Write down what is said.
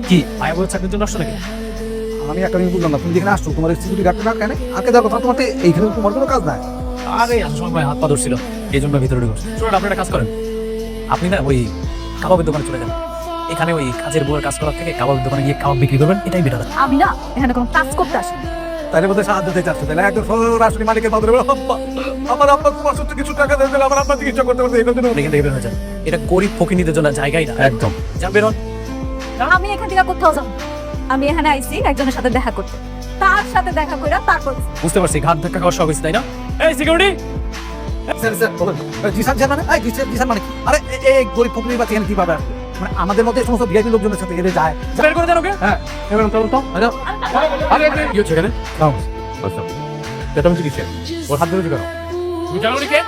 কি আয়া বলে চাকরির জন্য আসছো নাকি? আমি একটা জিনিস বুঝলাম না, তুমি যেখানে আসছো তোমার সিকিউরিটি গার্ড না কেন আগে যাওয়ার কথা, তোমার তো এইখানে তোমার কোনো কাজ নাই। আরে আসার সময় হাত পা ধরছিল, এই জন্য ভিতরে ঢুকছে। শুনুন, আপনি একটা কাজ করেন, আপনি না ওই কাবাবের দোকানে চলে যান। এখানে ওই কাজের বউয়ের কাজ করার থেকে কাবাবের দোকানে গিয়ে কাবাব বিক্রি করবেন, এটাই বেটার। আমি না এখানে কোনো কাজ করতে আসি। তাহলে বোধহয় সাহায্য দিতে চাচ্ছ, তাহলে একজন সরাসরি মালিকের পাত্রে আমার আব্বা তোমার সত্যি কিছু টাকা দেবে, আমার আব্বা চিকিৎসা করতে পারছে এটার জন্য। এখান থেকে বের হয়ে যান, এটা গরিব ফকিনীদের জন্য জায়গাই না। একদম যান, বেরোন। আমি এখান থেকে কোথাও যাব। আমি এখানে আইছি একজনের সাথে দেখা করতে, তার সাথে দেখা কইরা তারপর বুঝতে পারছি, ঘাট ধাক্কা খাওয়ার শখ হয়েছে, তাই না? এই সিকিউরিটি, স্যার বলুন। জিসান স্যার মানে জিসান মানে কি? আরে এই গরিব ফকরি বা এখানে কিভাবে আসবে? মানে আমাদের মধ্যে সমস্ত ভিআইপি লোকজনের সাথে এদের যায়। বের করে দেন ওকে। হ্যাঁ এবার চলুন তো। আরে কি হচ্ছে এখানে? নাও। আচ্ছা এটা আমি চিকিৎসা ওর হাত ধরে কেন? তুমি জানো কে?